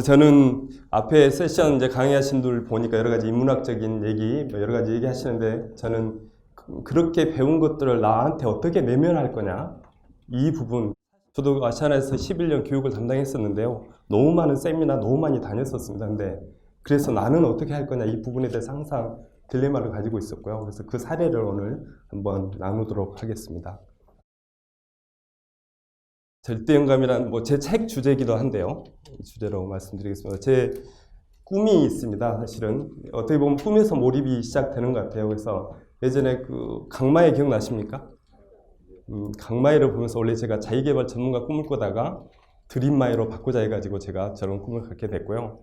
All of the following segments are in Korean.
저는 앞에 세션 이제 강의하신 분들 보니까 여러 가지 인문학적인 얘기, 여러 가지 얘기하시는데 저는 그렇게 배운 것들을 나한테 어떻게 내면할 거냐, 이 부분. 저도 아시아나에서 11년 교육을 담당했었는데요. 너무 많은 세미나 너무 많이 다녔었습니다. 근데 그래서 나는 어떻게 할 거냐, 이 부분에 대해서 항상 딜레마를 가지고 있었고요. 그래서 그 사례를 오늘 한번 나누도록 하겠습니다. 절대영감이란 제 책 주제이기도 한데요. 이 주제로 말씀드리겠습니다. 제 꿈이 있습니다. 사실은 어떻게 보면 꿈에서 몰입이 시작되는 것 같아요. 그래서 예전에 그 강마에 기억나십니까? 강마이를 보면서 원래 제가 자기계발 전문가 꿈을 꾸다가 드림마이로 바꾸자 해가지고 제가 저런 꿈을 갖게 됐고요.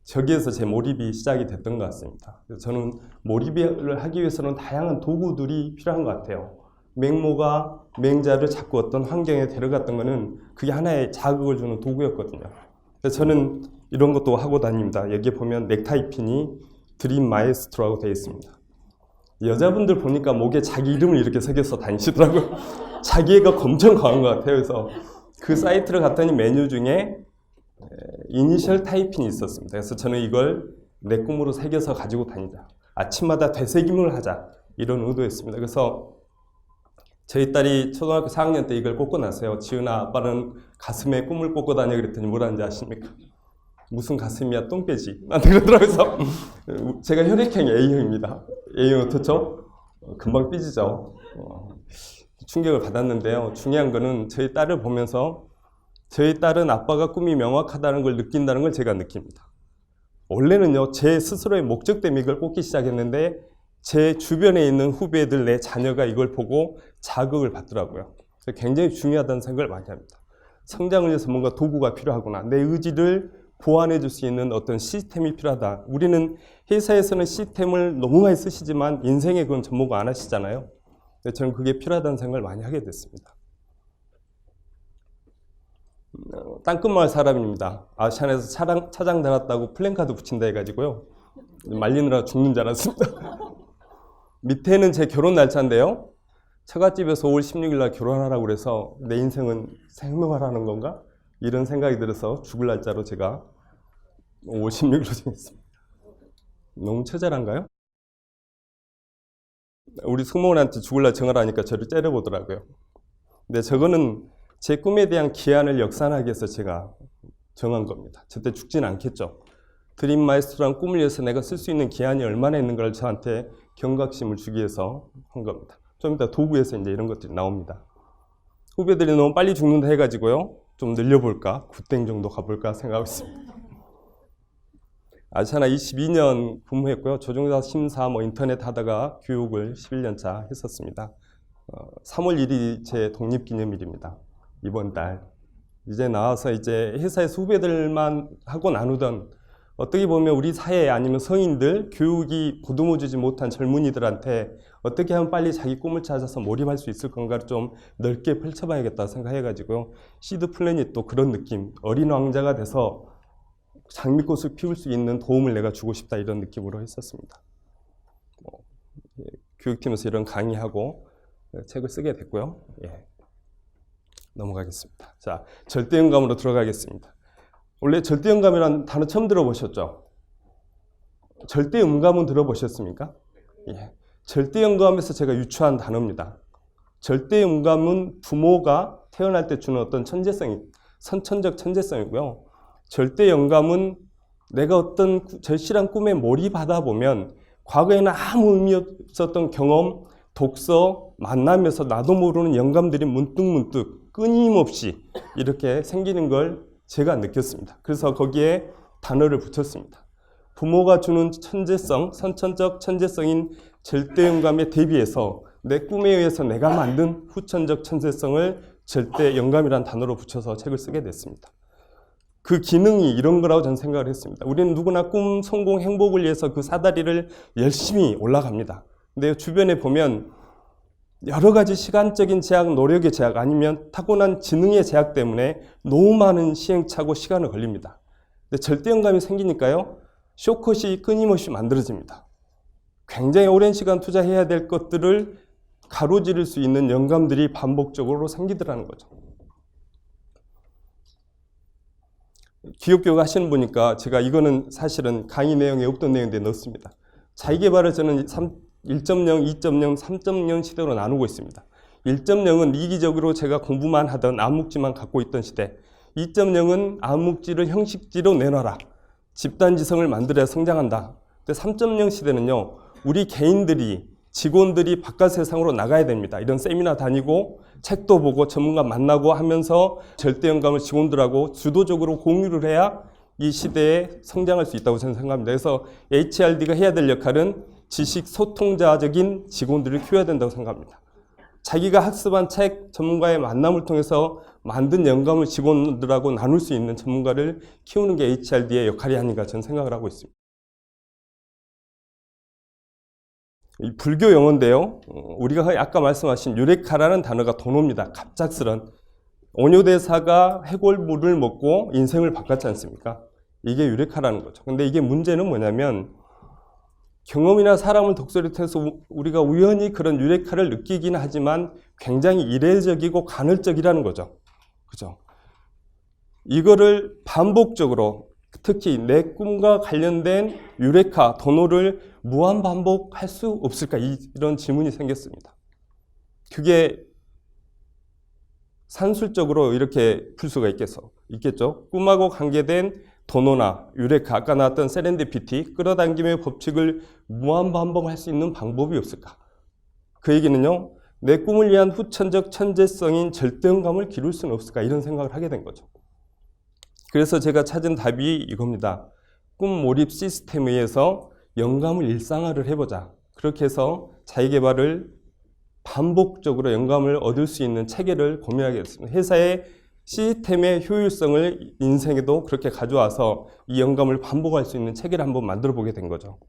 저기에서 제 몰입이 시작이 됐던 것 같습니다. 그래서 저는 몰입을 하기 위해서는 다양한 도구들이 필요한 것 같아요. 맹모가 맹자를 자꾸 어떤 환경에 데려갔던 거는 그게 하나의 자극을 주는 도구였거든요. 그래서 저는 이런 것도 하고 다닙니다. 여기에 보면 넥타이 핀이 드림 마에스트로라고 되어 있습니다. 여자분들 보니까 목에 자기 이름을 이렇게 새겨서 다니시더라고요. 자기애가 엄청 강한 것 같아요. 그래서 그 사이트를 갔더니 메뉴 중에 이니셜 타이핀이 있었습니다. 그래서 저는 이걸 내 꿈으로 새겨서 가지고 다니자. 아침마다 되새김을 하자. 이런 의도였습니다. 그래서 저희 딸이 초등학교 4학년 때 이걸 꽂고 나서요. 지은아, 아빠는 가슴에 꿈을 꽂고 다녀. 그랬더니 뭐라는지 아십니까? 무슨 가슴이야, 똥배지. 나한테 그러더라고요. 그래서 제가 혈액형이 A형입니다. A형 어떻죠? 금방 삐지죠. 충격을 받았는데요. 중요한 거는 저희 딸을 보면서 저희 딸은 아빠가 꿈이 명확하다는 걸 느낀다는 걸 제가 느낍니다. 원래는요, 제 스스로의 목적 때문에 이걸 꽂기 시작했는데 제 주변에 있는 후배들, 내 자녀가 이걸 보고 자극을 받더라고요. 굉장히 중요하다는 생각을 많이 합니다. 성장을 위해서 뭔가 도구가 필요하구나. 내 의지를 보완해 줄 수 있는 어떤 시스템이 필요하다. 우리는 회사에서는 시스템을 너무 많이 쓰시지만 인생에 그건 접목 안 하시잖아요. 근데 저는 그게 필요하다는 생각을 많이 하게 됐습니다. 땅끝마을 사람입니다. 아시아나에서 차장 달았다고 플랜카드 붙인다 해가지고요. 말리느라 죽는 줄 알았습니다. 밑에는 제 결혼 날짜인데요. 처갓집에서 5월 16일 날 결혼하라고 그래서 내 인생은 생명하라는 건가? 이런 생각이 들어서 죽을 날짜로 제가 5월 16일로 정했습니다. 너무 처절한가요? 우리 승무원한테 죽을 날 정하라니까 저를 째려보더라고요. 근데 저거는 제 꿈에 대한 기한을 역산하기 위해서 제가 정한 겁니다. 절대 죽진 않겠죠. 드림 마에스트로란 꿈을 위해서 내가 쓸 수 있는 기한이 얼마나 있는가를 저한테 경각심을 주기 위해서 한 겁니다. 좀 이따 도구에서 이제 이런 것들이 나옵니다. 후배들이 너무 빨리 죽는다 해가지고요. 좀 늘려볼까? 9땡 정도 가볼까 생각하고 있습니다. 아시아나 22년 근무했고요. 조종사 심사 인터넷 하다가 교육을 11년차 했었습니다. 3월 1일이 제 독립기념일입니다. 이번 달. 이제 나와서 이제 회사에서 후배들만 하고 나누던 어떻게 보면 우리 사회 아니면 성인들 교육이 보듬어주지 못한 젊은이들한테 어떻게 하면 빨리 자기 꿈을 찾아서 몰입할 수 있을 건가를 좀 넓게 펼쳐봐야겠다 생각해가지고요. 시드 플래닛도 그런 느낌, 어린 왕자가 돼서 장미꽃을 피울 수 있는 도움을 내가 주고 싶다 이런 느낌으로 했었습니다. 교육팀에서 이런 강의하고 책을 쓰게 됐고요. 넘어가겠습니다. 자, 절대영감으로 들어가겠습니다. 원래 절대영감이라는 단어 처음 들어보셨죠? 절대음감은 들어보셨습니까? 절대영감에서 제가 유추한 단어입니다. 절대음감은 부모가 태어날 때 주는 어떤 선천적 천재성이고요. 절대영감은 내가 어떤 절실한 꿈에 몰입하다 보면 과거에는 아무 의미 없었던 경험, 독서, 만나면서 나도 모르는 영감들이 문득문득 끊임없이 이렇게 생기는 걸 제가 느꼈습니다. 그래서 거기에 단어를 붙였습니다. 부모가 주는 천재성, 선천적 천재성인 절대영감에 대비해서 내 꿈에 의해서 내가 만든 후천적 천재성을 절대영감이라는 단어로 붙여서 책을 쓰게 됐습니다. 그 기능이 이런 거라고 저는 생각을 했습니다. 우리는 누구나 꿈, 성공, 행복을 위해서 그 사다리를 열심히 올라갑니다. 근데 주변에 보면 여러 가지 시간적인 제약, 노력의 제약 아니면 타고난 지능의 제약 때문에 너무 많은 시행착오 시간을 걸립니다. 근데 절대영감이 생기니까요. 쇼컷이 끊임없이 만들어집니다. 굉장히 오랜 시간 투자해야 될 것들을 가로지를 수 있는 영감들이 반복적으로 생기더라는 거죠. 기업교육 하시는 분이니까 제가 이거는 사실은 강의 내용에 없던 내용인데 넣었습니다. 자기계발을 저는 1.0, 2.0, 3.0 시대로 나누고 있습니다. 1.0은 이기적으로 제가 공부만 하던 암묵지만 갖고 있던 시대. 2.0은 암묵지를 형식지로 내놔라. 집단지성을 만들어야 성장한다. 근데 3.0 시대는요, 우리 개인들이, 직원들이 바깥 세상으로 나가야 됩니다. 이런 세미나 다니고 책도 보고 전문가 만나고 하면서 절대영감을 직원들하고 주도적으로 공유를 해야 이 시대에 성장할 수 있다고 저는 생각합니다. 그래서 HRD가 해야 될 역할은 지식 소통자적인 직원들을 키워야 된다고 생각합니다. 자기가 학습한 책, 전문가의 만남을 통해서 만든 영감을 직원들하고 나눌 수 있는 전문가를 키우는 게 HRD의 역할이 아닌가 저는 생각을 하고 있습니다. 이 불교 용어인데요. 우리가 아까 말씀하신 유레카라는 단어가 도노입니다. 갑작스런. 오뇨대사가 해골물을 먹고 인생을 바꿨지 않습니까? 이게 유레카라는 거죠. 근데 이게 문제는 뭐냐면 경험이나 사람을 독서를 통해서 우리가 우연히 그런 유레카를 느끼긴 하지만 굉장히 이례적이고 간헐적이라는 거죠. 그죠? 이거를 반복적으로 특히 내 꿈과 관련된 유레카, 도노를 무한 반복할 수 없을까? 이런 질문이 생겼습니다. 그게 산술적으로 이렇게 풀 수가 있겠죠. 꿈하고 관계된 도노나 유레카, 아까 나왔던 세렌디피티, 끌어당김의 법칙을 무한 반복할 수 있는 방법이 없을까? 그 얘기는요, 내 꿈을 위한 후천적 천재성인 절대음감을 기를 수는 없을까? 이런 생각을 하게 된 거죠. 그래서 제가 찾은 답이 이겁니다. 꿈 몰입 시스템에 의해서 영감을 일상화를 해보자. 그렇게 해서 자기계발을 반복적으로 영감을 얻을 수 있는 체계를 고민하게 됐습니다. 회사의 시스템의 효율성을 인생에도 그렇게 가져와서 이 영감을 반복할 수 있는 체계를 한번 만들어 보게 된 거죠.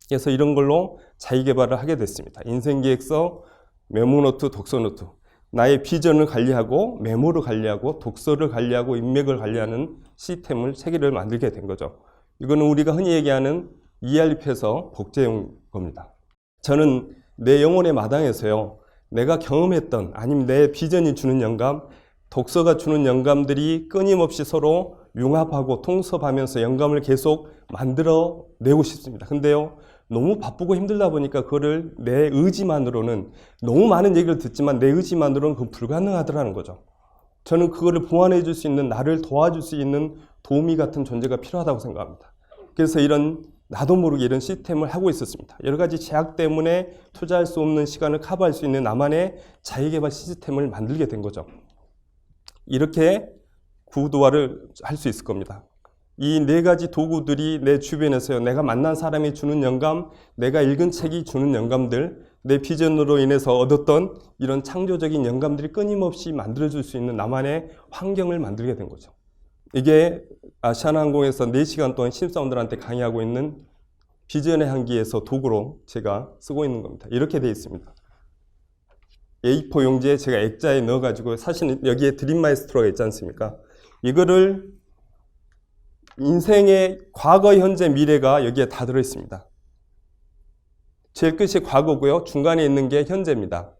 그래서 이런 걸로 자기계발을 하게 됐습니다. 인생계획서, 메모노트, 독서노트. 나의 비전을 관리하고 메모를 관리하고 독서를 관리하고 인맥을 관리하는 시스템을 체계를 만들게 된 거죠. 이거는 우리가 흔히 얘기하는 ERP에서 복제용 겁니다. 저는 내 영혼의 마당에서요, 내가 경험했던 아니면 내 비전이 주는 영감, 독서가 주는 영감들이 끊임없이 서로 융합하고 통섭하면서 영감을 계속 만들어 내고 싶습니다. 근데요, 너무 바쁘고 힘들다 보니까 그거를 내 의지만으로는, 너무 많은 얘기를 듣지만 내 의지만으로는 그건 불가능하더라는 거죠. 저는 그거를 보완해 줄 수 있는, 나를 도와줄 수 있는 도우미 같은 존재가 필요하다고 생각합니다. 그래서 나도 모르게 이런 시스템을 하고 있었습니다. 여러 가지 제약 때문에 투자할 수 없는 시간을 커버할 수 있는 나만의 자기계발 시스템을 만들게 된 거죠. 이렇게 구도화를 할 수 있을 겁니다. 이 네 가지 도구들이 내 주변에서요, 내가 만난 사람이 주는 영감, 내가 읽은 책이 주는 영감들, 내 비전으로 인해서 얻었던 이런 창조적인 영감들이 끊임없이 만들어줄 수 있는 나만의 환경을 만들게 된 거죠. 이게 아시아나항공에서 4시간 동안 신입사원들한테 강의하고 있는 비전의 향기에서 도구로 제가 쓰고 있는 겁니다. 이렇게 되어 있습니다. A4 용지에 제가 액자에 넣어가지고, 사실 여기에 드림 마이스트로가 있지 않습니까? 이거를 인생의 과거, 현재, 미래가 여기에 다 들어있습니다. 제일 끝이 과거고요. 중간에 있는 게 현재입니다.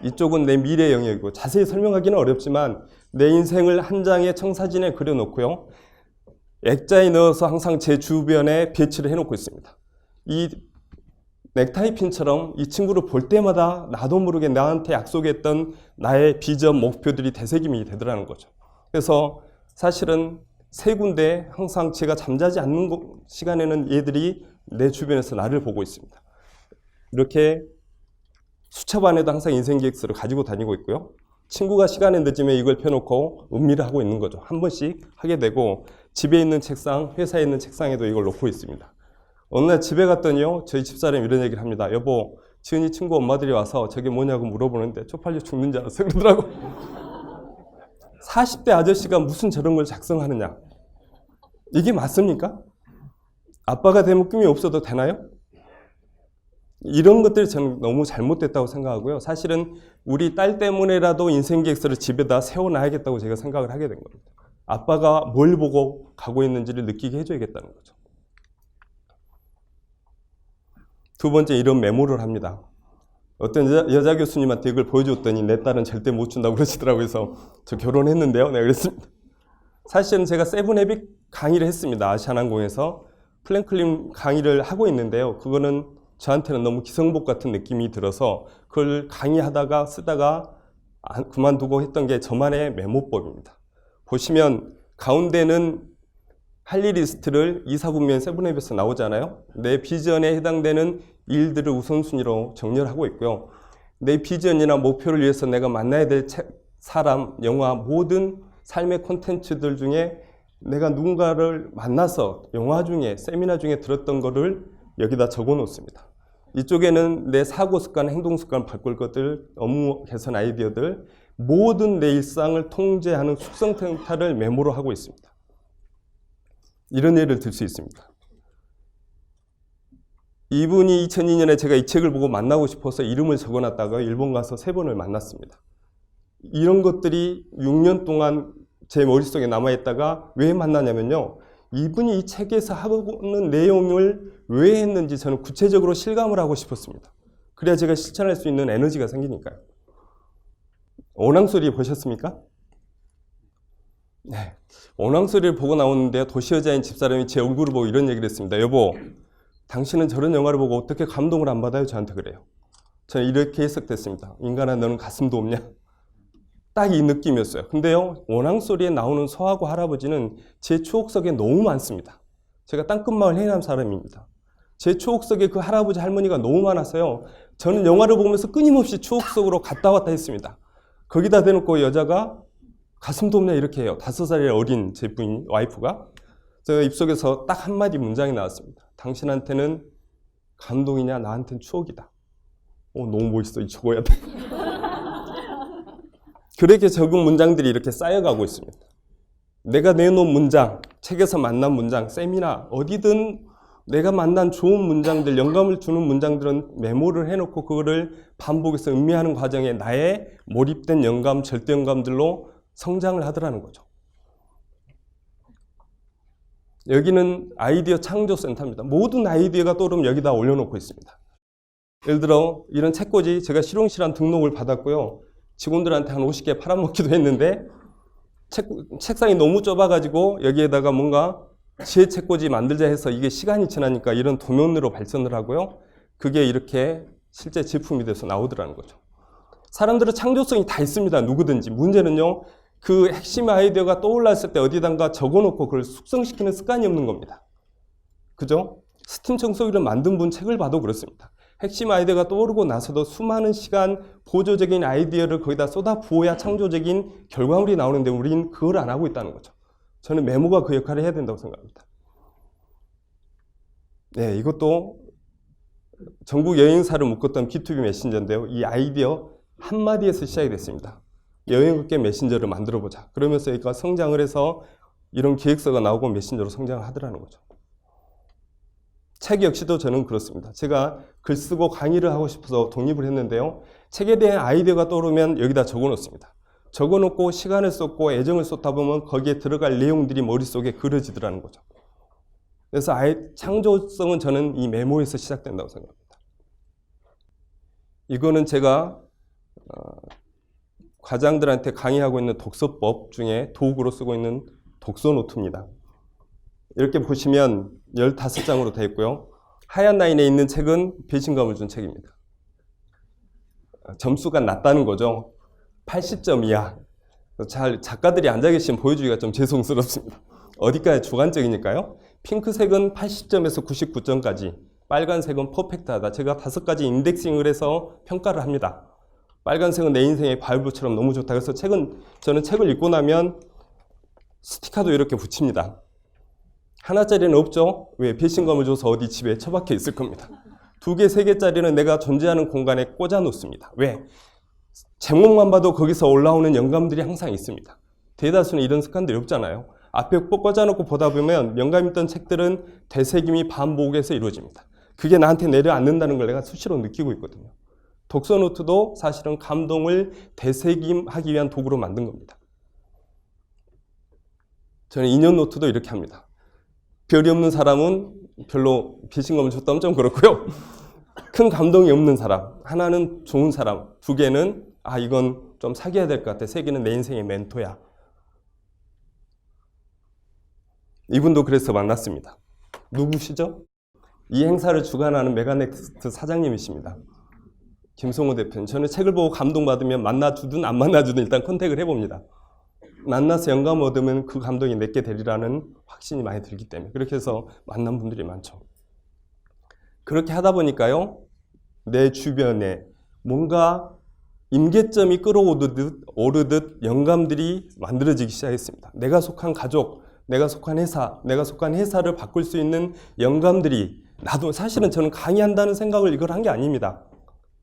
이쪽은 내 미래 영역이고, 자세히 설명하기는 어렵지만 내 인생을 한 장의 청사진에 그려놓고요, 액자에 넣어서 항상 제 주변에 배치를 해놓고 있습니다. 이 넥타이 핀처럼 이 친구를 볼 때마다 나도 모르게 나한테 약속했던 나의 비전, 목표들이 되새김이 되더라는 거죠. 그래서 사실은 세 군데 항상 제가 잠자지 않는 시간에는 얘들이 내 주변에서 나를 보고 있습니다. 이렇게 수첩안에도 항상 인생계획서를 가지고 다니고 있고요. 친구가 시간에 늦으면 이걸 펴놓고 음미를 하고 있는 거죠. 한 번씩 하게 되고, 집에 있는 책상, 회사에 있는 책상에도 이걸 놓고 있습니다. 어느 날 집에 갔더니요, 저희 집사람이 이런 얘기를 합니다. 여보, 지은이 친구 엄마들이 와서 저게 뭐냐고 물어보는데 쪽팔려 죽는 줄 알았어 그러더라고. 40대 아저씨가 무슨 저런 걸 작성하느냐. 이게 맞습니까? 아빠가 되면 꿈이 없어도 되나요? 이런 것들이 저는 너무 잘못됐다고 생각하고요. 사실은 우리 딸 때문에라도 인생계획서를 집에다 세워놔야겠다고 제가 생각을 하게 된 겁니다. 아빠가 뭘 보고 가고 있는지를 느끼게 해줘야겠다는 거죠. 두 번째, 이런 메모를 합니다. 어떤 여자 교수님한테 이걸 보여줬더니 내 딸은 절대 못 준다고 그러시더라고요. 그래서 저 결혼했는데요. 내가 그랬습니다. 사실은 제가 세븐헤빗 강의를 했습니다. 아시아나항공에서 플랭클린 강의를 하고 있는데요. 그거는 저한테는 너무 기성복 같은 느낌이 들어서 그걸 강의하다가 쓰다가 그만두고 했던 게 저만의 메모법입니다. 보시면 가운데는 할 일 리스트를 이사분면 세븐헤빗에서 나오잖아요. 내 비전에 해당되는 일들을 우선순위로 정렬하고 있고요. 내 비전이나 목표를 위해서 내가 만나야 될 사람, 영화, 모든 삶의 콘텐츠들 중에 내가 누군가를 만나서 영화 중에, 세미나 중에 들었던 거를 여기다 적어 놓습니다. 이쪽에는 내 사고 습관, 행동 습관 바꿀 것들, 업무 개선 아이디어들, 모든 내 일상을 통제하는 숙성 평타를 메모로 하고 있습니다. 이런 예를 들 수 있습니다. 이분이 2002년에 제가 이 책을 보고 만나고 싶어서 이름을 적어놨다가 일본 가서 3번을 만났습니다. 이런 것들이 6년 동안 제 머릿속에 남아있다가 왜 만나냐면요. 이분이 이 책에서 하고 있는 내용을 왜 했는지 저는 구체적으로 실감을 하고 싶었습니다. 그래야 제가 실천할 수 있는 에너지가 생기니까요. 오낭소리 보셨습니까? 네. 오낭소리를 보고 나오는데 도시여자인 집사람이 제 얼굴을 보고 이런 얘기를 했습니다. 여보, 당신은 저런 영화를 보고 어떻게 감동을 안 받아요? 저한테 그래요. 저는 이렇게 해석됐습니다. 인간아, 너는 가슴도 없냐? 딱 이 느낌이었어요. 근데요, 오낭소리에 나오는 소하고 할아버지는 제 추억 속에 너무 많습니다. 제가 땅끝마을 해남 사람입니다. 제 추억 속에 그 할아버지 할머니가 너무 많아서요. 저는 영화를 보면서 끊임없이 추억 속으로 갔다 왔다 했습니다. 거기다 대놓고 여자가 가슴도 없냐 이렇게 해요. 5살이 어린 제 부인, 와이프가. 제가 입속에서 딱 한마디 문장이 나왔습니다. 당신한테는 감동이냐, 나한테는 추억이다. 너무 멋있어. 이 적어야 돼. 그렇게 적은 문장들이 이렇게 쌓여가고 있습니다. 내가 내놓은 문장, 책에서 만난 문장, 세미나, 어디든 내가 만난 좋은 문장들, 영감을 주는 문장들은 메모를 해놓고 그거를 반복해서 음미하는 과정에 나의 몰입된 영감, 절대 영감들로 성장을 하더라는 거죠. 여기는 아이디어 창조센터입니다. 모든 아이디어가 떠오르면 여기다 올려놓고 있습니다. 예를 들어 이런 책꽂이 제가 실용실한 등록을 받았고요. 직원들한테 한 50개 팔아먹기도 했는데 책상이 너무 좁아가지고 여기에다가 뭔가 지혜 책꽂이 만들자 해서 이게 시간이 지나니까 이런 도면으로 발전을 하고요. 그게 이렇게 실제 제품이 돼서 나오더라는 거죠. 사람들은 창조성이 다 있습니다. 누구든지. 문제는요. 그 핵심 아이디어가 떠올랐을 때 어디단가 적어놓고 그걸 숙성시키는 습관이 없는 겁니다. 그죠? 스팀 청소기를 만든 분 책을 봐도 그렇습니다. 핵심 아이디어가 떠오르고 나서도 수많은 시간 보조적인 아이디어를 거기다 쏟아 부어야 창조적인 결과물이 나오는데 우리는 그걸 안 하고 있다는 거죠. 저는 메모가 그 역할을 해야 된다고 생각합니다. 네, 이것도 전국 여행사를 묶었던 B2B 메신저인데요. 이 아이디어 한마디에서 시작이 됐습니다. 여행업계 메신저를 만들어보자. 그러면서 얘가 성장을 해서 이런 기획서가 나오고 메신저로 성장을 하더라는 거죠. 책 역시도 저는 그렇습니다. 제가 글 쓰고 강의를 하고 싶어서 독립을 했는데요. 책에 대한 아이디어가 떠오르면 여기다 적어놓습니다. 적어놓고 시간을 쏟고 애정을 쏟다 보면 거기에 들어갈 내용들이 머릿속에 그려지더라는 거죠. 그래서 창조성은 저는 이 메모에서 시작된다고 생각합니다. 이거는 제가 과장들한테 강의하고 있는 독서법 중에 도구로 쓰고 있는 독서 노트입니다. 이렇게 보시면 15장으로 되어 있고요. 하얀 라인에 있는 책은 배신감을 준 책입니다. 점수가 낮다는 거죠. 80점 이하. 작가들이 앉아 계시면 보여주기가 좀 죄송스럽습니다. 어디까지 주관적이니까요. 핑크색은 80점에서 99점까지, 빨간색은 퍼펙트하다. 제가 5가지 인덱싱을 해서 평가를 합니다. 빨간색은 내 인생의 바이블처럼 너무 좋다. 그래서 저는 책을 읽고 나면 스티커도 이렇게 붙입니다. 하나짜리는 없죠? 왜? 배신감을 줘서 어디 집에 처박혀 있을 겁니다. 2개, 3개짜리는 내가 존재하는 공간에 꽂아 놓습니다. 왜? 제목만 봐도 거기서 올라오는 영감들이 항상 있습니다. 대다수는 이런 습관들이 없잖아요. 앞에 꽂아놓고 보다 보면 영감 있던 책들은 되새김이 반복해서 이루어집니다. 그게 나한테 내려앉는다는 걸 내가 수시로 느끼고 있거든요. 독서 노트도 사실은 감동을 되새김하기 위한 도구로 만든 겁니다. 저는 인연 노트도 이렇게 합니다. 별이 없는 사람은 별로 배신감을 줬다면 좀 그렇고요. 큰 감동이 없는 사람, 하나는 좋은 사람, 2개는 이건 좀 사귀어야 될 것 같아. 3개는 내 인생의 멘토야. 이분도 그래서 만났습니다. 누구시죠? 이 행사를 주관하는 메가넥스트 사장님이십니다. 김성호 대표님. 저는 책을 보고 감동받으면 만나주든 안 만나주든 일단 컨택을 해봅니다. 만나서 영감 얻으면 그 감동이 내게 되리라는 확신이 많이 들기 때문에 그렇게 해서 만난 분들이 많죠. 그렇게 하다 보니까요, 내 주변에 뭔가 임계점이 오르듯 영감들이 만들어지기 시작했습니다. 내가 속한 가족, 내가 속한 회사, 내가 속한 회사를 바꿀 수 있는 영감들이 나도 사실은 저는 강의한다는 생각을 이걸 한 게 아닙니다.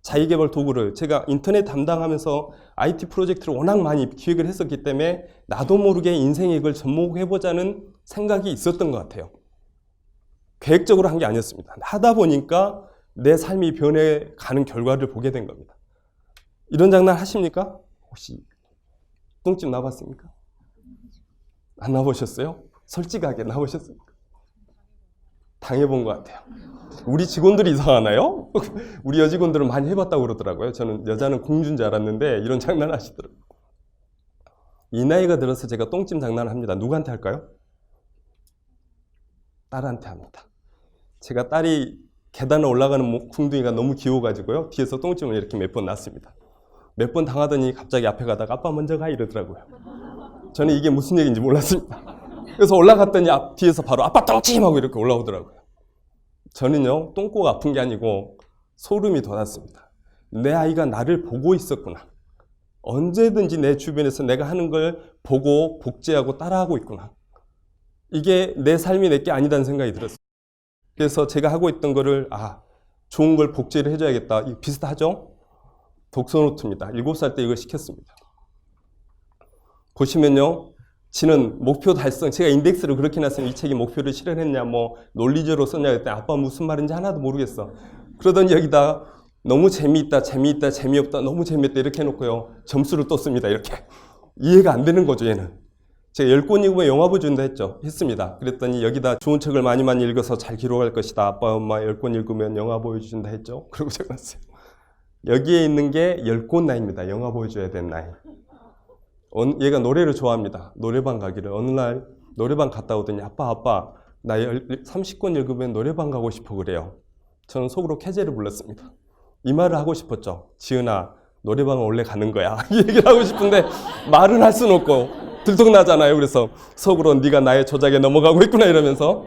자기개발 도구를 제가 인터넷 담당하면서 IT 프로젝트를 워낙 많이 기획을 했었기 때문에 나도 모르게 인생에 이걸 접목해보자는 생각이 있었던 것 같아요. 계획적으로 한 게 아니었습니다. 하다 보니까 내 삶이 변해가는 결과를 보게 된 겁니다. 이런 장난 하십니까? 혹시 똥집 나봤습니까? 안 나보셨어요? 솔직하게 나보셨습니까? 당해본 것 같아요. 우리 직원들이 이상하나요? 우리 여직원들은 많이 해봤다고 그러더라고요. 저는 여자는 공주인 줄 알았는데 이런 장난 하시더라고요. 이 나이가 들어서 제가 똥찜 장난을 합니다. 누구한테 할까요? 딸한테 합니다. 제가 딸이 계단을 올라가는 궁둥이가 너무 귀여워가지고요. 뒤에서 똥찜을 이렇게 몇 번 놨습니다. 몇 번 당하더니 갑자기 앞에 가다가 아빠 먼저 가 이러더라고요. 저는 이게 무슨 얘기인지 몰랐습니다. 그래서 올라갔더니 뒤에서 바로 아빠 똥찜 하고 이렇게 올라오더라고요. 저는요, 똥꼬가 아픈 게 아니고 소름이 돋았습니다. 내 아이가 나를 보고 있었구나. 언제든지 내 주변에서 내가 하는 걸 보고 복제하고 따라하고 있구나. 이게 내 삶이 내게 아니다는 생각이 들었어요. 그래서 제가 하고 있던 거를 좋은 걸 복제를 해줘야겠다. 이거 비슷하죠? 독서노트입니다. 7살 때 이걸 시켰습니다. 보시면요. 지는 목표 달성, 제가 인덱스를 그렇게 놨으면 이 책이 목표를 실현했냐, 논리적으로 썼냐 했더니 아빠 무슨 말인지 하나도 모르겠어. 그러더니 여기다 너무 재미있다, 재미없다, 너무 재미있다 이렇게 해놓고요. 점수를 떴습니다. 이렇게. 이해가 안 되는 거죠, 얘는. 제가 10권 읽으면 영화 보여준다 했습니다. 그랬더니 여기다 좋은 책을 많이 읽어서 잘 기록할 것이다. 아빠, 엄마 10권 읽으면 영화 보여준다 했죠. 그러고 적었어요. 여기에 있는 게 10권 나이입니다. 영화 보여줘야 되는 나이. 얘가 노래를 좋아합니다. 노래방 가기를. 어느 날 노래방 갔다 오더니 아빠 나 30권 읽으면 노래방 가고 싶어 그래요. 저는 속으로 캐제를 불렀습니다. 이 말을 하고 싶었죠. 지은아 노래방은 원래 가는 거야. 이 얘기를 하고 싶은데 말은 할 수는 없고 들통나잖아요. 그래서 속으로 네가 나의 조작에 넘어가고 있구나 이러면서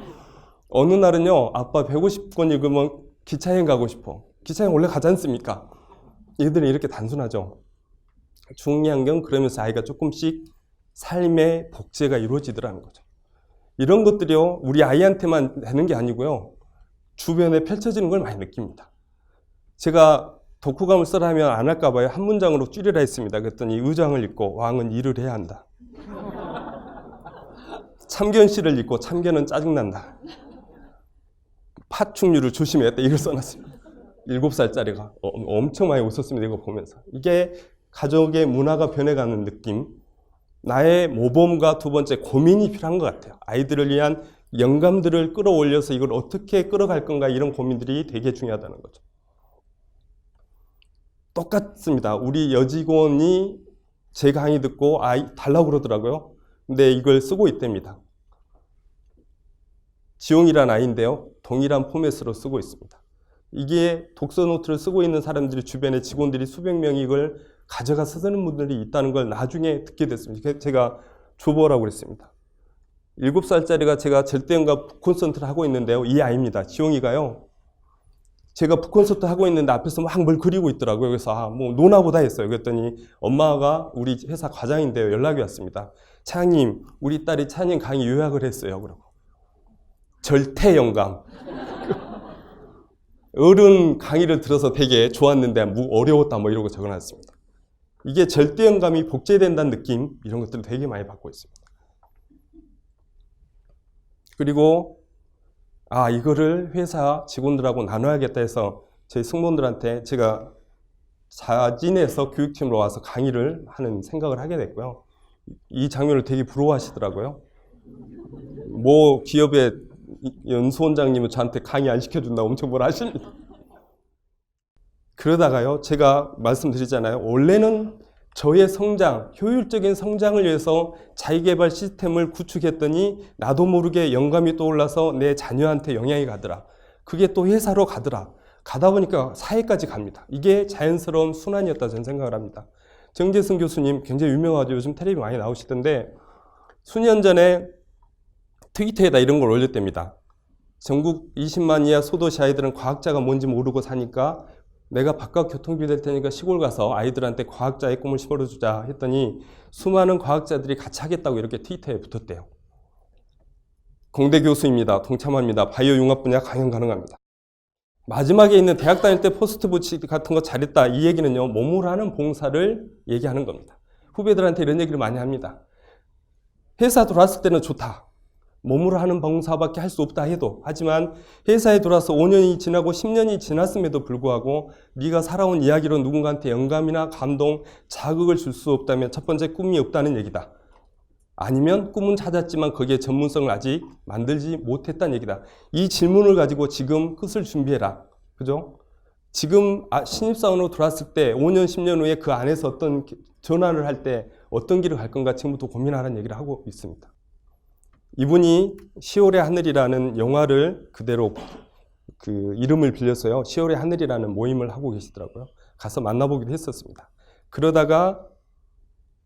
어느 날은요. 아빠 150권 읽으면 기차여행 가고 싶어. 기차여행 원래 가지 않습니까? 얘들은 이렇게 단순하죠. 중요한 건 그러면서 아이가 조금씩 삶의 복제가 이루어지더라는 거죠. 이런 것들이요, 우리 아이한테만 되는 게 아니고요, 주변에 펼쳐지는 걸 많이 느낍니다. 제가 독후감을 써라 하면 안 할까 봐요. 한 문장으로 줄이라 했습니다. 그랬더니 의장을 읽고 왕은 일을 해야 한다. 참견씨를 읽고 참견은 짜증난다. 파충류를 조심해야겠다. 이걸 써놨습니다. 7살짜리가 엄청 많이 웃었습니다. 이거 보면서. 이게 가족의 문화가 변해가는 느낌, 나의 모범과 두 번째 고민이 필요한 것 같아요. 아이들을 위한 영감들을 끌어올려서 이걸 어떻게 끌어갈 건가 이런 고민들이 되게 중요하다는 거죠. 똑같습니다. 우리 여직원이 제 강의 듣고 달라고 그러더라고요. 근데 이걸 쓰고 있답니다. 지용이란 아이인데요. 동일한 포맷으로 쓰고 있습니다. 이게 독서노트를 쓰고 있는 사람들이 주변에 직원들이 수백 명이 이걸 가져가서 쓰는 분들이 있다는 걸 나중에 듣게 됐습니다. 제가 조보라고 그랬습니다. 7살짜리가 제가 절대음과 북콘서트를 하고 있는데요. 이 아이입니다. 지용이가요. 제가 북콘서트 하고 있는데 앞에서 막 뭘 그리고 있더라고요. 그래서 노나보다 했어요. 그랬더니 엄마가 우리 회사 과장인데요. 연락이 왔습니다. 차장님, 우리 딸이 차장님 강의 요약을 했어요. 그러고 절대 영감. 어른 강의를 들어서 되게 좋았는데 어려웠다 이러고 적어놨습니다. 이게 절대 영감이 복제된다는 느낌, 이런 것들을 되게 많이 받고 있습니다. 그리고 이거를 회사 직원들하고 나눠야겠다 해서 저희 승무원들한테 제가 자진해서 교육팀으로 와서 강의를 하는 생각을 하게 됐고요. 이 장면을 되게 부러워하시더라고요. 기업의 연수원장님은 저한테 강의 안 시켜준다고 엄청 뭐라 하십니다. 그러다가요, 제가 말씀드리잖아요. 원래는 저의 성장, 효율적인 성장을 위해서 자기개발 시스템을 구축했더니 나도 모르게 영감이 떠올라서 내 자녀한테 영향이 가더라. 그게 또 회사로 가더라. 가다 보니까 사회까지 갑니다. 이게 자연스러운 순환이었다 저는 생각을 합니다. 정재승 교수님 굉장히 유명하죠. 요즘 텔레비 많이 나오시던데 수년 전에 트위터에다 이런 걸 올렸답니다. 전국 20만 이하 소도시 아이들은 과학자가 뭔지 모르고 사니까 내가 바깥 교통비 될 테니까 시골 가서 아이들한테 과학자의 꿈을 심어주자 했더니 수많은 과학자들이 같이 하겠다고 이렇게 트위터에 붙었대요. 공대 교수입니다. 동참합니다. 바이오 융합 분야 강연 가능합니다. 마지막에 있는 대학 다닐 때 포스트 보치 같은 거 잘했다. 이 얘기는요. 몸으로 하는 봉사를 얘기하는 겁니다. 후배들한테 이런 얘기를 많이 합니다. 회사 들어왔을 때는 좋다. 몸으로 하는 봉사밖에 할 수 없다 해도 하지만 회사에 들어와서 5년이 지나고 10년이 지났음에도 불구하고 네가 살아온 이야기로 누군가한테 영감이나 감동, 자극을 줄 수 없다면 첫 번째 꿈이 없다는 얘기다. 아니면 꿈은 찾았지만 거기에 전문성을 아직 만들지 못했다는 얘기다. 이 질문을 가지고 지금 끝을 준비해라. 그죠? 지금 신입사원으로 들어왔을 때 5년, 10년 후에 그 안에서 어떤 전환을 할 때 어떤 길을 갈 건가 지금부터 고민하라는 얘기를 하고 있습니다. 이분이 10월의 하늘이라는 영화를 그대로 그 이름을 빌려서요. 10월의 하늘이라는 모임을 하고 계시더라고요. 가서 만나보기도 했었습니다. 그러다가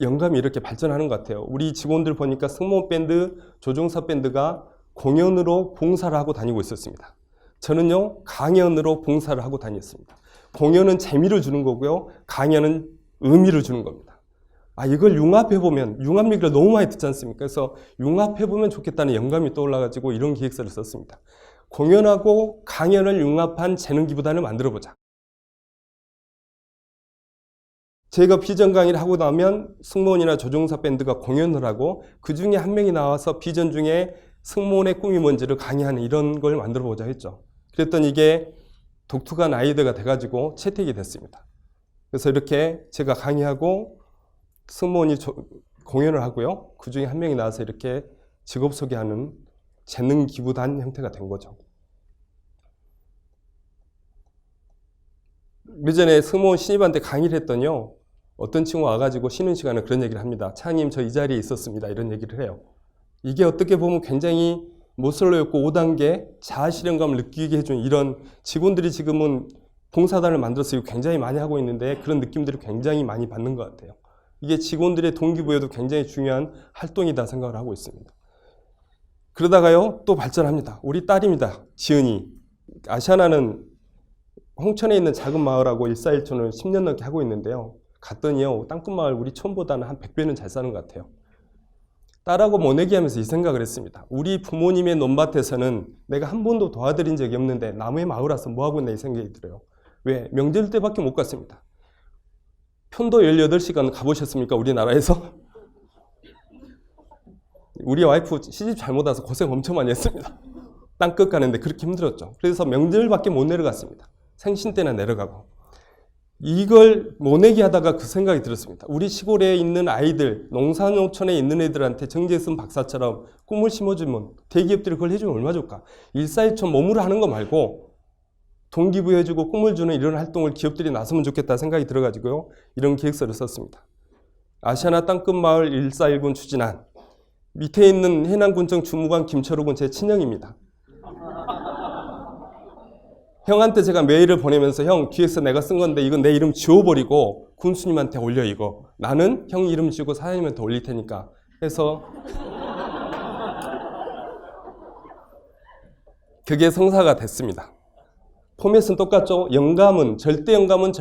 영감이 이렇게 발전하는 것 같아요. 우리 직원들 보니까 승무원 밴드, 조종사 밴드가 공연으로 봉사를 하고 다니고 있었습니다. 저는요, 강연으로 봉사를 하고 다녔습니다. 공연은 재미를 주는 거고요. 강연은 의미를 주는 겁니다. 이걸 융합해보면, 융합 얘기를 너무 많이 듣지 않습니까? 그래서 융합해보면 좋겠다는 영감이 떠올라가지고 이런 기획서를 썼습니다. 공연하고 강연을 융합한 재능 기부단을 만들어보자. 제가 비전 강의를 하고 나면 승무원이나 조종사 밴드가 공연을 하고 그 중에 한 명이 나와서 비전 중에 승무원의 꿈이 뭔지를 강의하는 이런 걸 만들어보자 했죠. 그랬더니 이게 독특한 아이디어가 돼가지고 채택이 됐습니다. 그래서 이렇게 제가 강의하고 승무원이 공연을 하고요. 그 중에 한 명이 나와서 이렇게 직업 소개하는 재능 기부단 형태가 된 거죠. 예전에 승무원 신입한테 강의를 했더니요. 어떤 친구가 와가지고 쉬는 시간에 그런 얘기를 합니다. 차장님 저 이 자리에 있었습니다. 이런 얘기를 해요. 이게 어떻게 보면 굉장히 모슬로였고 5단계 자아실현감을 느끼게 해준 이런 직원들이 지금은 봉사단을 만들어서 이거 굉장히 많이 하고 있는데 그런 느낌들을 굉장히 많이 받는 것 같아요. 이게 직원들의 동기부여도 굉장히 중요한 활동이다 생각을 하고 있습니다. 그러다가요 또 발전합니다. 우리 딸입니다. 지은이. 아시아나는 홍천에 있는 작은 마을하고 141촌을 10년 넘게 하고 있는데요. 갔더니요 땅끝마을 우리 촌보다는 한 100배는 잘 사는 것 같아요. 딸하고 모내기 하면서 이 생각을 했습니다. 우리 부모님의 논밭에서는 내가 한 번도 도와드린 적이 없는데 남의 마을 와서 뭐하고 있나 이 생각이 들어요. 왜? 명절 때밖에 못 갔습니다. 편도 18시간 가보셨습니까? 우리나라에서? 우리 와이프 시집 잘못 와서 고생 엄청 많이 했습니다. 땅끝 가는데 그렇게 힘들었죠. 그래서 명절밖에 못 내려갔습니다. 생신 때나 내려가고. 이걸 모내기 하다가 그 생각이 들었습니다. 우리 시골에 있는 아이들, 농산농촌에 있는 애들한테 정재승 박사처럼 꿈을 심어주면 대기업들이 그걸 해주면 얼마나 좋을까? 141촌 몸으로 하는 거 말고 동기부여해주고 꿈을 주는 이런 활동을 기업들이 나서면 좋겠다 생각이 들어가지고요. 이런 기획서를 썼습니다. 아시아나 땅끝마을 1419군 추진안. 밑에 있는 해남군청 주무관 김철욱은 제 친형입니다. 형한테 제가 메일을 보내면서 형 기획서 내가 쓴 건데 이건 내 이름 지워버리고 군수님한테 올려 이거. 나는 형 이름 지우고 사장님한테 올릴 테니까 해서 그게 성사가 됐습니다. 포맷은 똑같죠. 영감은 절대 영감을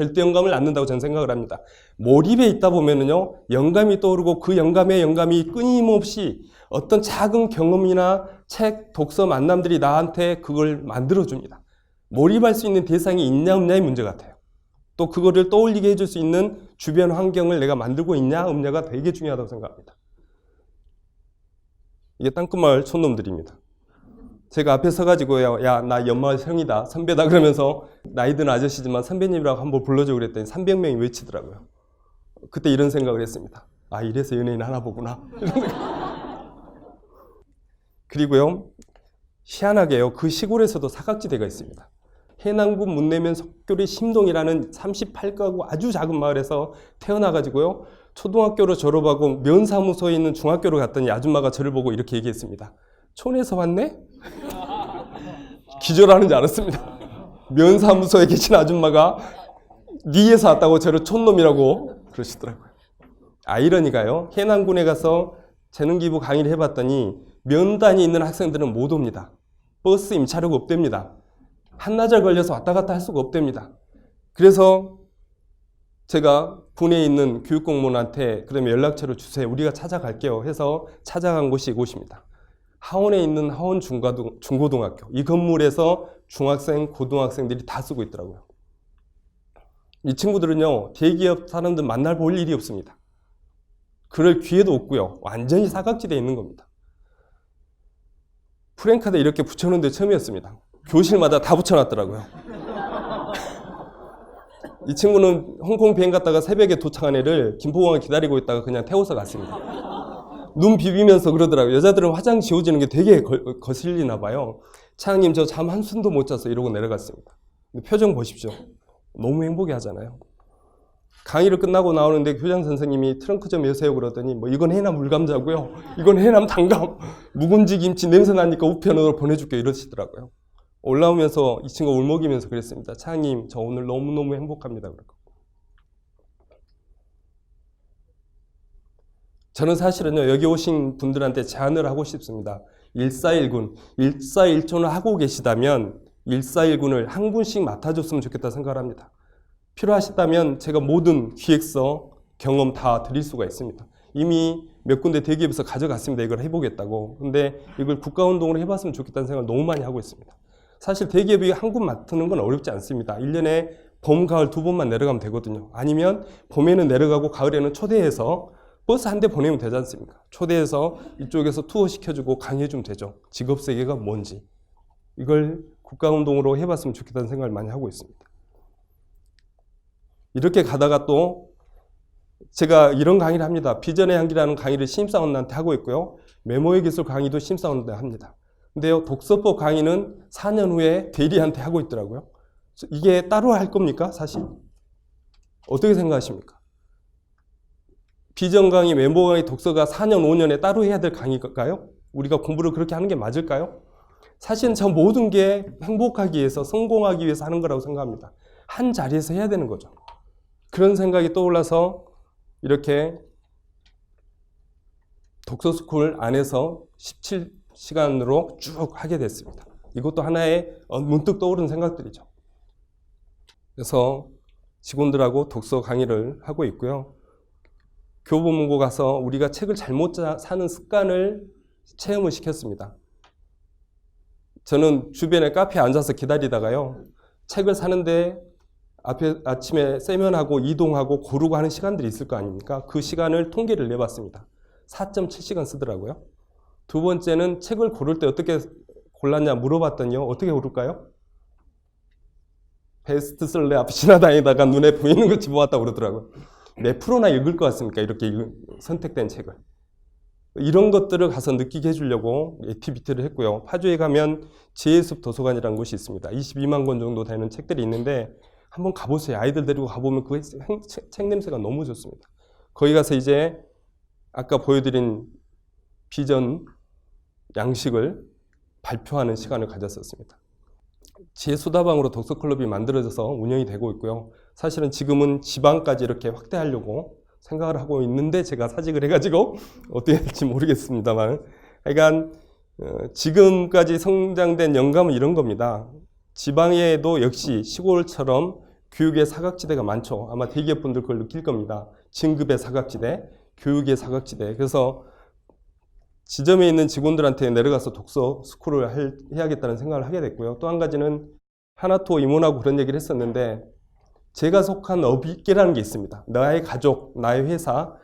낳는다고 저는 생각을 합니다. 몰입에 있다 보면은요 영감이 떠오르고 그 영감이 끊임없이 어떤 작은 경험이나 책, 독서, 만남들이 나한테 그걸 만들어줍니다. 몰입할 수 있는 대상이 있냐 없냐의 문제 같아요. 또 그거를 떠올리게 해줄 수 있는 주변 환경을 내가 만들고 있냐 없냐가 되게 중요하다고 생각합니다. 이게 땅끝마을 촌놈들입니다. 제가 앞에 서가지고요, 야, 나 연마을 형이다, 선배다 그러면서 나이 든 아저씨지만 선배님이라고 한번 불러줘 그랬더니 300명이 외치더라고요. 그때 이런 생각을 했습니다. 이래서 연예인 하나 보구나. 그리고요, 희한하게요, 그 시골에서도 사각지대가 있습니다. 해남군 문내면 석교리 심동이라는 38가구 아주 작은 마을에서 태어나가지고요, 초등학교로 졸업하고 면사무소에 있는 중학교로 갔더니 아줌마가 저를 보고 이렇게 얘기했습니다. 촌에서 왔네? 기절하는 줄 알았습니다. 면사무소에 계신 아줌마가 니에서 왔다고 저를 촌놈이라고 그러시더라고요. 아이러니가요. 해남군에 가서 재능기부 강의를 해봤더니 면단이 있는 학생들은 못 옵니다. 버스 임차료가 없답니다. 한나절 걸려서 왔다 갔다 할 수가 없답니다. 그래서 제가 군에 있는 교육공무원한테 그러면 연락처를 주세요. 우리가 찾아갈게요 해서 찾아간 곳이 이곳입니다. 하원에 있는 하원 중고등학교. 이 건물에서 중학생, 고등학생들이 다 쓰고 있더라고요. 이 친구들은요, 대기업 사람들 만날 볼 일이 없습니다. 그럴 기회도 없고요. 완전히 사각지대에 있는 겁니다. 프랭카드 이렇게 붙여놓은 데 처음이었습니다. 교실마다 다 붙여놨더라고요. 이 친구는 홍콩 비행 갔다가 새벽에 도착한 애를 김포공항에 기다리고 있다가 그냥 태워서 갔습니다. 눈 비비면서 그러더라고요. 여자들은 화장 지워지는 게 되게 거슬리나 봐요. 차장님 저 잠 한숨도 못 잤어 이러고 내려갔습니다. 근데 표정 보십시오. 너무 행복해 하잖아요. 강의를 끝나고 나오는데 교장 선생님이 트렁크 좀 여세요 그러더니 뭐 이건 해남 물감자고요. 이건 해남 단감. 묵은지 김치 냄새 나니까 우편으로 보내줄게 이러시더라고요. 올라오면서 이 친구가 울먹이면서 그랬습니다. 차장님 저 오늘 너무너무 행복합니다. 그러고. 저는 사실은요 여기 오신 분들한테 제안을 하고 싶습니다. 141군, 141촌을 하고 계시다면 141군을 한 군씩 맡아줬으면 좋겠다 생각을 합니다. 필요하시다면 제가 모든 기획서, 경험 다 드릴 수가 있습니다. 이미 몇 군데 대기업에서 가져갔습니다. 이걸 해보겠다고. 근데 이걸 국가운동으로 해봤으면 좋겠다는 생각을 너무 많이 하고 있습니다. 사실 대기업이 한 군 맡는 건 어렵지 않습니다. 1년에 봄, 가을 2번만 내려가면 되거든요. 아니면 봄에는 내려가고 가을에는 초대해서 버스 한 대 보내면 되지 않습니까? 초대해서 이쪽에서 투어 시켜주고 강의해주면 되죠. 직업세계가 뭔지. 이걸 국가운동으로 해봤으면 좋겠다는 생각을 많이 하고 있습니다. 이렇게 가다가 또 제가 이런 강의를 합니다. 비전의 향기라는 강의를 신입사원들한테 하고 있고요. 메모의 기술 강의도 신입사원들한테 합니다. 근데요, 독서법 강의는 4년 후에 대리한테 하고 있더라고요. 이게 따로 할 겁니까? 사실? 어떻게 생각하십니까? 비전 강의, 메모 강의, 독서가 4년, 5년에 따로 해야 될 강의일까요? 우리가 공부를 그렇게 하는 게 맞을까요? 사실은 저 모든 게 행복하기 위해서, 성공하기 위해서 하는 거라고 생각합니다. 한 자리에서 해야 되는 거죠. 그런 생각이 떠올라서 이렇게 독서스쿨 안에서 17시간으로 쭉 하게 됐습니다. 이것도 하나의 문득 떠오른 생각들이죠. 그래서 직원들하고 독서 강의를 하고 있고요. 교보문고 가서 우리가 책을 잘못 사는 습관을 체험을 시켰습니다. 저는 주변에 카페에 앉아서 기다리다가요. 책을 사는데 앞에 아침에 세면하고 이동하고 고르고 하는 시간들이 있을 거 아닙니까? 그 시간을 통계를 내봤습니다. 4.7시간 쓰더라고요. 두 번째는 책을 고를 때 어떻게 골랐냐 물어봤더니요. 어떻게 고를까요? 베스트셀러 앞에 지나다니다가 눈에 보이는 거 집어왔다고 그러더라고요. 몇 프로나 읽을 것 같습니까? 이렇게 선택된 책을. 이런 것들을 가서 느끼게 해주려고 액티비티를 했고요. 파주에 가면 지혜숲 도서관이라는 곳이 있습니다. 22만 권 정도 되는 책들이 있는데 한번 가보세요. 아이들 데리고 가보면 그 책 냄새가 너무 좋습니다. 거기 가서 이제 아까 보여드린 비전 양식을 발표하는 시간을 가졌었습니다. 지혜수다방으로 독서클럽이 만들어져서 운영이 되고 있고요. 사실은 지금은 지방까지 이렇게 확대하려고 생각을 하고 있는데 제가 사직을 해가지고 어떻게 할지 모르겠습니다만 하여간 지금까지 성장된 영감은 이런 겁니다. 지방에도 역시 시골처럼 교육의 사각지대가 많죠. 아마 대기업분들 그걸 느낄 겁니다. 진급의 사각지대, 교육의 사각지대. 그래서 지점에 있는 직원들한테 내려가서 독서 스쿨을 해야겠다는 생각을 하게 됐고요. 또 한 가지는 하나토 임원하고 그런 얘기를 했었는데 제가 속한 업계라는 게 있습니다. 나의 가족, 나의 회사,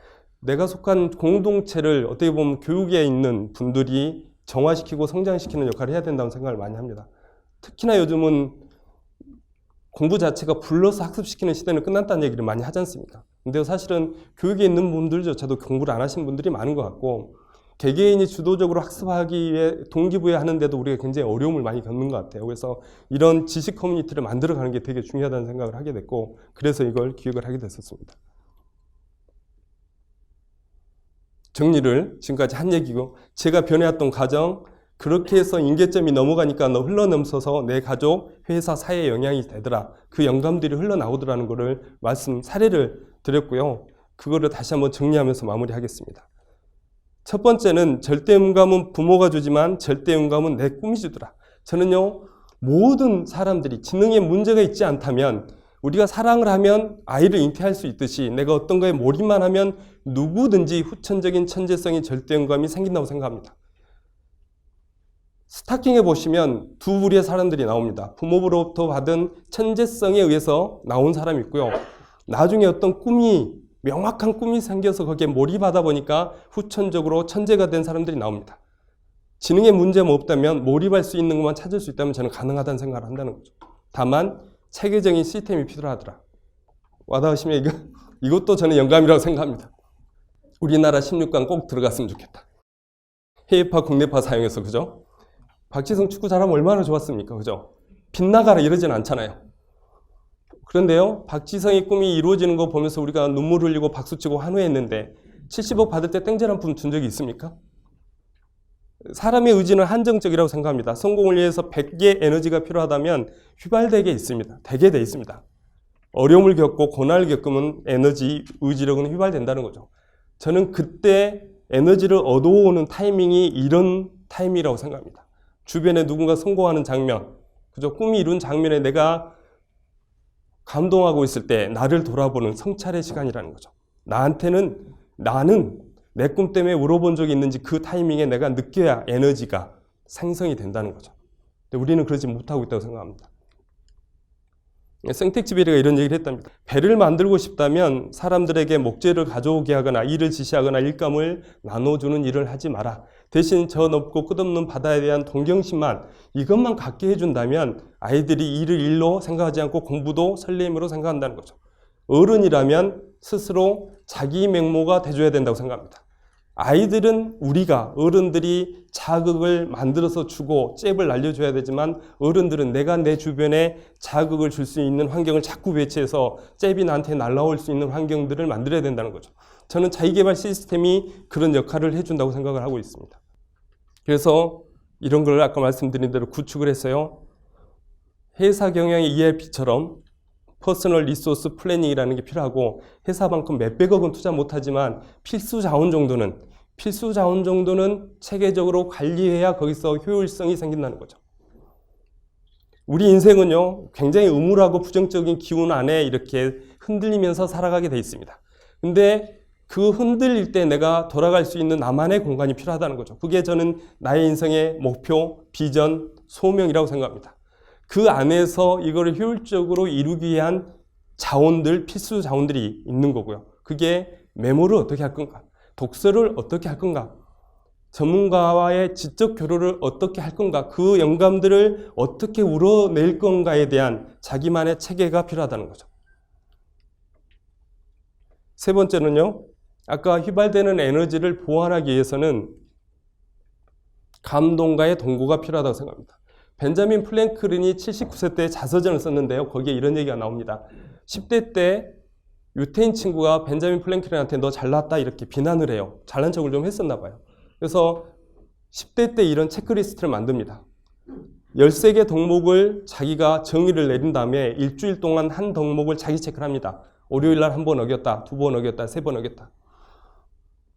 내가 속한 공동체를 어떻게 보면 교육에 있는 분들이 정화시키고 성장시키는 역할을 해야 된다는 생각을 많이 합니다. 특히나 요즘은 공부 자체가 불러서 학습시키는 시대는 끝났다는 얘기를 많이 하지 않습니까? 근데 사실은 교육에 있는 분들조차도 공부를 안 하신 분들이 많은 것 같고 개개인이 주도적으로 학습하기 위해 동기부여하는데도 우리가 굉장히 어려움을 많이 겪는 것 같아요. 그래서 이런 지식 커뮤니티를 만들어가는 게 되게 중요하다는 생각을 하게 됐고 그래서 이걸 기획을 하게 됐었습니다. 정리를 지금까지 한 얘기고, 제가 변해왔던 과정, 그렇게 해서 임계점이 넘어가니까 흘러넘쳐서 내 가족, 회사, 사회에 영향이 되더라. 그 영감들이 흘러나오더라는 것을 사례를 드렸고요. 그거를 다시 한번 정리하면서 마무리하겠습니다. 첫 번째는 절대음감은 부모가 주지만 절대음감은 내 꿈이 주더라. 저는요, 모든 사람들이 지능에 문제가 있지 않다면, 우리가 사랑을 하면 아이를 잉태할 수 있듯이 내가 어떤 거에 몰입만 하면 누구든지 후천적인 천재성이 절대음감이 생긴다고 생각합니다. 스타킹에 보시면 두 부류의 사람들이 나옵니다. 부모로부터 받은 천재성에 의해서 나온 사람이 있고요. 나중에 어떤 명확한 꿈이 생겨서 거기에 몰입하다 보니까 후천적으로 천재가 된 사람들이 나옵니다. 지능에 문제가 없다면 몰입할 수 있는 것만 찾을 수 있다면 저는 가능하다는 생각을 한다는 거죠. 다만 체계적인 시스템이 필요하더라. 와닿으시면 이것도 저는 영감이라고 생각합니다. 우리나라 16강 꼭 들어갔으면 좋겠다. 해외파 국내파 사용해서, 그죠? 박지성 축구 잘하면 얼마나 좋았습니까? 그죠? 빗나가라 이러진 않잖아요. 그런데요, 박지성의 꿈이 이루어지는 거 보면서 우리가 눈물 흘리고 박수치고 환호했는데 70억 받을 때 땡전 한 푼 준 적이 있습니까? 사람의 의지는 한정적이라고 생각합니다. 성공을 위해서 100개의 에너지가 필요하다면 휘발되게 있습니다. 되게 돼 있습니다. 어려움을 겪고 고난을 겪으면 에너지, 의지력은 휘발된다는 거죠. 저는 그때 에너지를 얻어오는 타이밍이 이런 타이밍이라고 생각합니다. 주변에 누군가 성공하는 장면, 그죠? 꿈이 이룬 장면에 내가 감동하고 있을 때 나를 돌아보는 성찰의 시간이라는 거죠. 나는 내 꿈 때문에 울어본 적이 있는지 그 타이밍에 내가 느껴야 에너지가 생성이 된다는 거죠. 근데 우리는 그러지 못하고 있다고 생각합니다. 생텍쥐베리가 이런 얘기를 했답니다. 배를 만들고 싶다면 사람들에게 목재를 가져오게 하거나 일을 지시하거나 일감을 나눠주는 일을 하지 마라. 대신 저 넓고 끝없는 바다에 대한 동경심만, 이것만 갖게 해준다면 아이들이 일을 일로 생각하지 않고 공부도 설렘으로 생각한다는 거죠. 어른이라면 스스로 자기 맹모가 돼줘야 된다고 생각합니다. 아이들은 어른들이 자극을 만들어서 주고 잽을 날려줘야 되지만, 어른들은 내가 내 주변에 자극을 줄 수 있는 환경을 자꾸 배치해서 잽이 나한테 날아올 수 있는 환경들을 만들어야 된다는 거죠. 저는 자기개발 시스템이 그런 역할을 해준다고 생각을 하고 있습니다. 그래서 이런 걸 아까 말씀드린 대로 구축을 했어요. 회사 경영의 ERP처럼 퍼스널 리소스 플래닝이라는 게 필요하고, 회사만큼 몇백억은 투자 못하지만 필수 자원 정도는 체계적으로 관리해야 거기서 효율성이 생긴다는 거죠. 우리 인생은요, 굉장히 음울하고 부정적인 기운 안에 이렇게 흔들리면서 살아가게 돼 있습니다. 근데 그 흔들릴 때 내가 돌아갈 수 있는 나만의 공간이 필요하다는 거죠. 그게 저는 나의 인생의 목표, 비전, 소명이라고 생각합니다. 그 안에서 이거를 효율적으로 이루기 위한 필수 자원들이 있는 거고요. 그게 메모를 어떻게 할 건가? 독서를 어떻게 할 건가? 전문가와의 지적 교류를 어떻게 할 건가? 그 영감들을 어떻게 우러낼 건가에 대한 자기만의 체계가 필요하다는 거죠. 세 번째는요, 아까 휘발되는 에너지를 보완하기 위해서는 감동가의 동고가 필요하다고 생각합니다. 벤자민 프랭클린이 79세 때 자서전을 썼는데요. 거기에 이런 얘기가 나옵니다. 10대 때 유태인 친구가 벤자민 프랭클린한테 너 잘났다 이렇게 비난을 해요. 잘난 척을 좀 했었나 봐요. 그래서 10대 때 이런 체크리스트를 만듭니다. 13개 덕목을 자기가 정의를 내린 다음에 일주일 동안 한 덕목을 자기 체크를 합니다. 월요일 날 한 번 어겼다, 두 번 어겼다, 세 번 어겼다.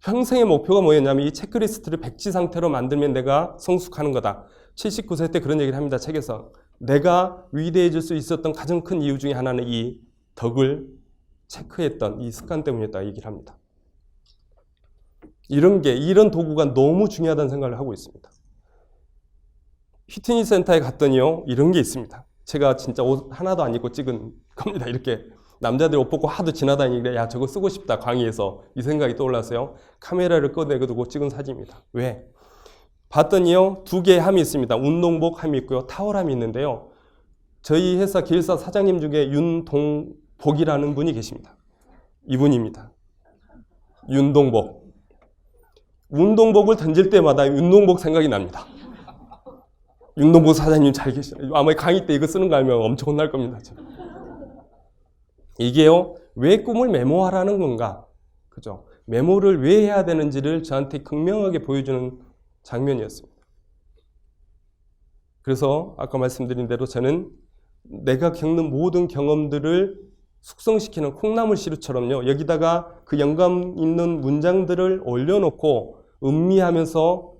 평생의 목표가 뭐였냐면 이 체크리스트를 백지 상태로 만들면 내가 성숙하는 거다. 79세 때 그런 얘기를 합니다. 책에서. 내가 위대해질 수 있었던 가장 큰 이유 중에 하나는 이 덕을 체크했던 이 습관 때문이었다 얘기를 합니다. 이런 도구가 너무 중요하다는 생각을 하고 있습니다. 피트니스 센터에 갔더니요, 이런 게 있습니다. 제가 진짜 옷 하나도 안 입고 찍은 겁니다. 이렇게 남자들이 옷 벗고 하도 지나다니길래 야 저거 쓰고 싶다 강의에서 이 생각이 떠올랐어요. 카메라를 꺼내두고 찍은 사진입니다. 왜? 봤더니요, 두 개의 함이 있습니다. 운동복 함이 있고요, 타월함이 있는데요. 저희 회사 기획사 사장님 중에 윤동복이라는 분이 계십니다. 이분입니다. 윤동복. 운동복을 던질 때마다 윤동복 생각이 납니다. 윤동복 사장님 잘 계시죠? 아마 강의 때 이거 쓰는 거 알면 엄청 혼날 겁니다. 이게요, 왜 꿈을 메모하라는 건가? 그죠? 메모를 왜 해야 되는지를 저한테 극명하게 보여주는 장면이었습니다. 그래서 아까 말씀드린 대로 저는 내가 겪는 모든 경험들을 숙성시키는 콩나물 시루처럼요. 여기다가 그 영감 있는 문장들을 올려놓고 음미하면서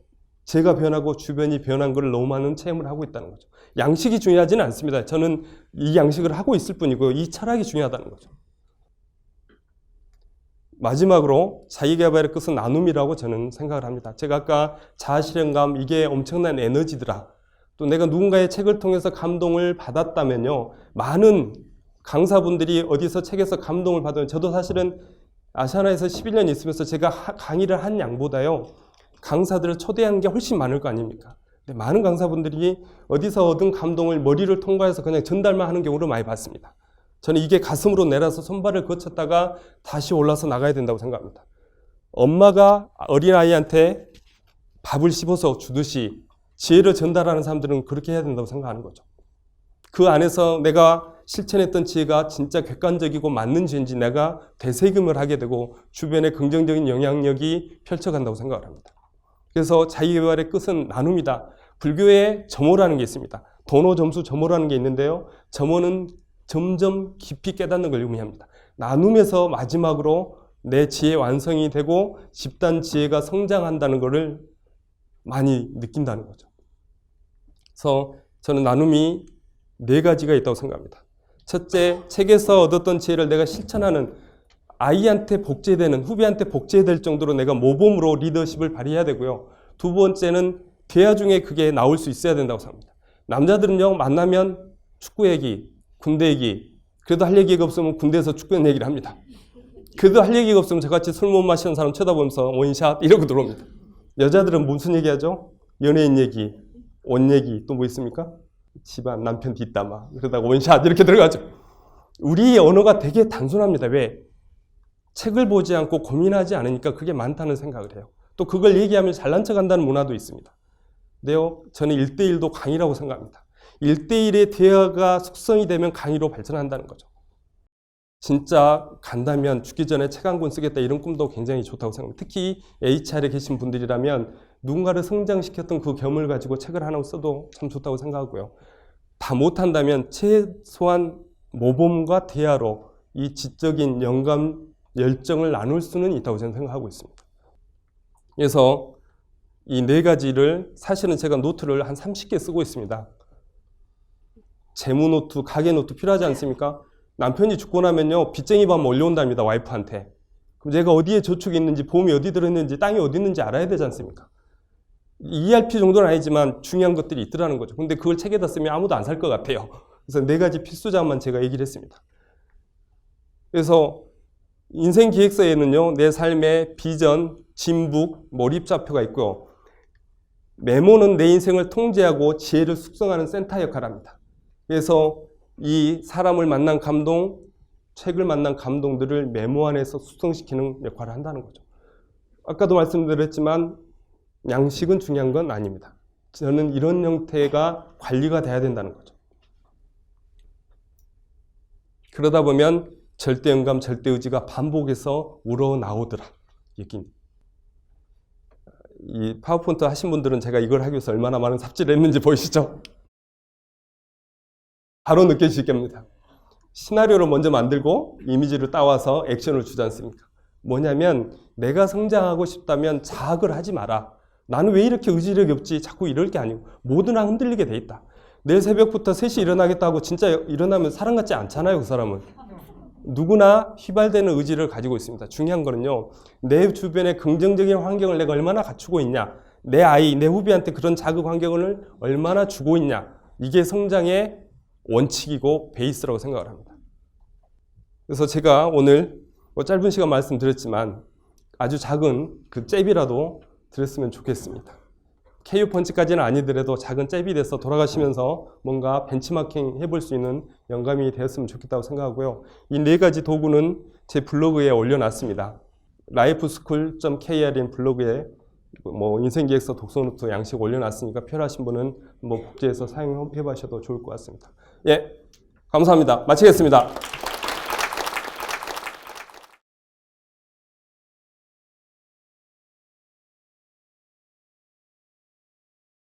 제가 변하고 주변이 변한 걸 너무 많은 체험을 하고 있다는 거죠. 양식이 중요하지는 않습니다. 저는 이 양식을 하고 있을 뿐이고요. 이 철학이 중요하다는 거죠. 마지막으로 자기개발의 끝은 나눔이라고 저는 생각을 합니다. 제가 아까 자아실현감 이게 엄청난 에너지더라. 또 내가 누군가의 책을 통해서 감동을 받았다면요. 많은 강사분들이 어디서 책에서 감동을 받으면 저도 사실은 아시아나에서 11년 있으면서 제가 강의를 한 양보다요. 강사들을 초대한 게 훨씬 많을 거 아닙니까? 근데 많은 강사분들이 어디서 얻은 감동을 머리를 통과해서 그냥 전달만 하는 경우를 많이 봤습니다. 저는 이게 가슴으로 내려서 손발을 거쳤다가 다시 올라서 나가야 된다고 생각합니다. 엄마가 어린아이한테 밥을 씹어서 주듯이 지혜를 전달하는 사람들은 그렇게 해야 된다고 생각하는 거죠. 그 안에서 내가 실천했던 지혜가 진짜 객관적이고 맞는 지혜인지 내가 되새김을 하게 되고 주변에 긍정적인 영향력이 펼쳐간다고 생각을 합니다. 그래서 자기개발의 끝은 나눔이다. 불교에 점호라는 게 있습니다. 도노 점수 점호라는 게 있는데요. 점호는 점점 깊이 깨닫는 걸 의미합니다. 나눔에서 마지막으로 내 지혜 완성이 되고 집단 지혜가 성장한다는 것을 많이 느낀다는 거죠. 그래서 저는 나눔이 4가지가 있다고 생각합니다. 첫째, 책에서 얻었던 지혜를 내가 실천하는 아이한테 복제되는, 후배한테 복제될 정도로 내가 모범으로 리더십을 발휘해야 되고요. 두 번째는 대화 중에 그게 나올 수 있어야 된다고 생각합니다. 남자들은요, 만나면 축구 얘기, 군대 얘기, 그래도 할 얘기가 없으면 군대에서 축구 얘기를 합니다. 그래도 할 얘기가 없으면 저같이 술 못 마시는 사람 쳐다보면서 원샷 이러고 들어옵니다. 여자들은 무슨 얘기하죠? 연예인 얘기, 옷 얘기, 또 뭐 있습니까? 집안, 남편 뒷담화, 그러다가 원샷 이렇게 들어가죠. 우리의 언어가 되게 단순합니다. 왜? 책을 보지 않고 고민하지 않으니까 그게 많다는 생각을 해요. 또 그걸 얘기하면 잘난 척한다는 문화도 있습니다. 근데요, 저는 1대1도 강의라고 생각합니다. 1대1의 대화가 숙성이 되면 강의로 발전한다는 거죠. 진짜 간다면 죽기 전에 책 한 권 쓰겠다 이런 꿈도 굉장히 좋다고 생각합니다. 특히 HR에 계신 분들이라면 누군가를 성장시켰던 그 경험을 가지고 책을 하나 써도 참 좋다고 생각하고요. 다 못한다면 최소한 모범과 대화로 이 지적인 영감, 열정을 나눌 수는 있다고 저는 생각하고 있습니다. 그래서 이 4가지를 사실은 제가 노트를 한 30개 쓰고 있습니다. 재무 노트, 가계 노트 필요하지 않습니까? 남편이 죽고 나면요, 빚쟁이 밥 몰려온답니다, 와이프한테. 그럼 제가 어디에 저축이 있는지, 보험이 어디 들어있는지, 땅이 어디 있는지 알아야 되지 않습니까? ERP 정도는 아니지만 중요한 것들이 있더라는 거죠. 근데 그걸 책에다 쓰면 아무도 안 살 것 같아요. 그래서 4가지 필수작만 제가 얘기를 했습니다. 그래서 인생 기획서에는요, 내 삶의 비전, 진북, 몰입좌표가 있고요. 메모는 내 인생을 통제하고 지혜를 숙성하는 센터 역할을 합니다. 그래서 이 사람을 만난 감동, 책을 만난 감동들을 메모 안에서 숙성시키는 역할을 한다는 거죠. 아까도 말씀드렸지만 양식은 중요한 건 아닙니다. 저는 이런 형태가 관리가 돼야 된다는 거죠. 그러다 보면 절대영감, 절대의지가 반복해서 우러나오더라. 이 파워포인트 하신 분들은 제가 이걸 하기 위해서 얼마나 많은 삽질을 했는지 보이시죠? 바로 느껴지실 겁니다. 시나리오를 먼저 만들고 이미지를 따와서 액션을 주지 않습니까? 뭐냐면 내가 성장하고 싶다면 자학을 하지 마라. 나는 왜 이렇게 의지력이 없지? 자꾸 이럴 게 아니고 모든 한 흔들리게 돼 있다. 내일 새벽부터 3시 일어나겠다고 진짜 일어나면 사람 같지 않잖아요, 그 사람은. 누구나 휘발되는 의지를 가지고 있습니다. 중요한 거는요, 내 주변에 긍정적인 환경을 내가 얼마나 갖추고 있냐, 내 아이, 내 후배한테 그런 자극 환경을 얼마나 주고 있냐, 이게 성장의 원칙이고 베이스라고 생각을 합니다. 그래서 제가 오늘 짧은 시간 말씀드렸지만 아주 작은 그 잽이라도 드렸으면 좋겠습니다. KU 펀치까지는 아니더라도 작은 잽이 돼서 돌아가시면서 뭔가 벤치마킹 해볼 수 있는 영감이 되었으면 좋겠다고 생각하고요. 이 4가지 도구는 제 블로그에 올려놨습니다. lifeschool.kr인 블로그에 인생기획서 독서노트 양식 올려놨으니까 필요하신 분은 복제해서 사용해 보셔도 좋을 것 같습니다. 예, 감사합니다. 마치겠습니다.